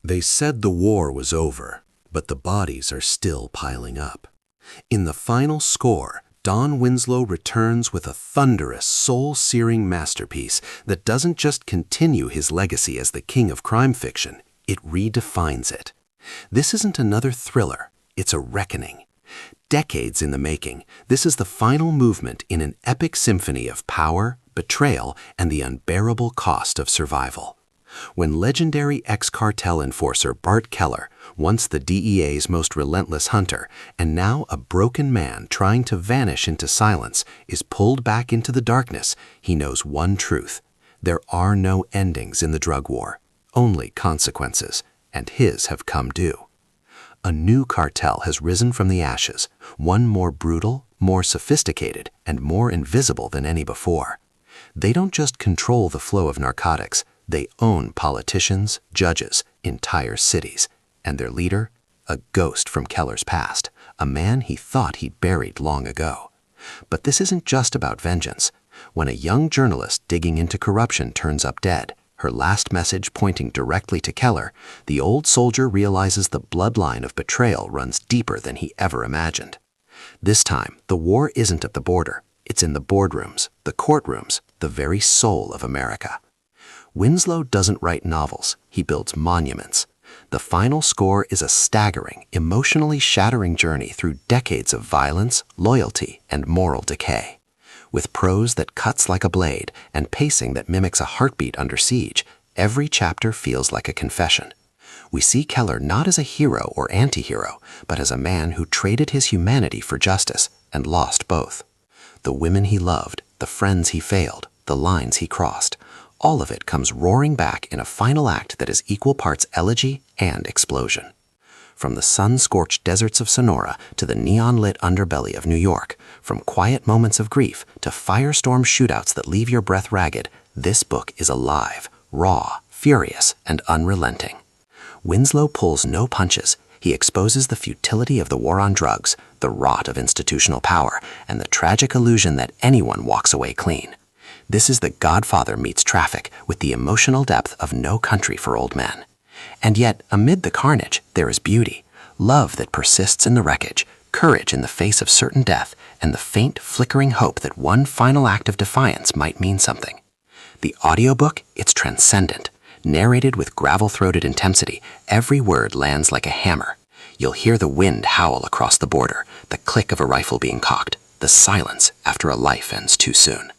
They said the war was over, but the bodies are still piling up. In the final score, Don Winslow returns with a thunderous, soul-searing masterpiece that doesn't just continue his legacy as the king of crime fiction, it redefines it. This isn't another thriller, it's a reckoning. Decades in the making, this is the final movement in an epic symphony of power, betrayal, and the unbearable cost of survival. When legendary ex-cartel enforcer Bart Keller, once the DEA's most relentless hunter, and now a broken man trying to vanish into silence, is pulled back into the darkness, he knows one truth. There are no endings in the drug war, only consequences, and his have come due. A new cartel has risen from the ashes, one more brutal, more sophisticated, and more invisible than any before. They don't just control the flow of narcotics, they own politicians, judges, entire cities, and their leader, a ghost from Keller's past, a man he thought he'd buried long ago. But this isn't just about vengeance. When a young journalist digging into corruption turns up dead, her last message pointing directly to Keller, the old soldier realizes the bloodline of betrayal runs deeper than he ever imagined. This time, the war isn't at the border. It's in the boardrooms, the courtrooms, the very soul of America. Winslow doesn't write novels, he builds monuments. The final score is a staggering, emotionally shattering journey through decades of violence, loyalty, and moral decay. With prose that cuts like a blade and pacing that mimics a heartbeat under siege, every chapter feels like a confession. We see Keller not as a hero or anti-hero, but as a man who traded his humanity for justice and lost both. The women he loved, the friends he failed, the lines he crossed, all of it comes roaring back in a final act that is equal parts elegy and explosion. From the sun-scorched deserts of Sonora to the neon-lit underbelly of New York, from quiet moments of grief to firestorm shootouts that leave your breath ragged, this book is alive, raw, furious, and unrelenting. Winslow pulls no punches. He exposes the futility of the war on drugs, the rot of institutional power, and the tragic illusion that anyone walks away clean. This is The Godfather meets Traffic with the emotional depth of No Country for Old Men. And yet, amid the carnage, there is beauty, love that persists in the wreckage, courage in the face of certain death, and the faint, flickering hope that one final act of defiance might mean something. The audiobook, it's transcendent. Narrated with gravel-throated intensity, every word lands like a hammer. You'll hear the wind howl across the border, the click of a rifle being cocked, the silence after a life ends too soon.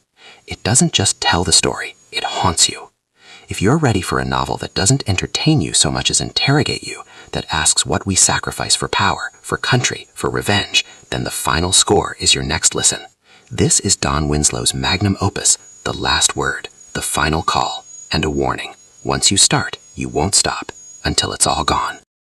It doesn't just tell the story, it haunts you. If you're ready for a novel that doesn't entertain you so much as interrogate you, that asks what we sacrifice for power, for country, for revenge, then The Final Score is your next listen. This is Don Winslow's magnum opus, the last word, the final call, and a warning. Once you start, you won't stop until it's all gone.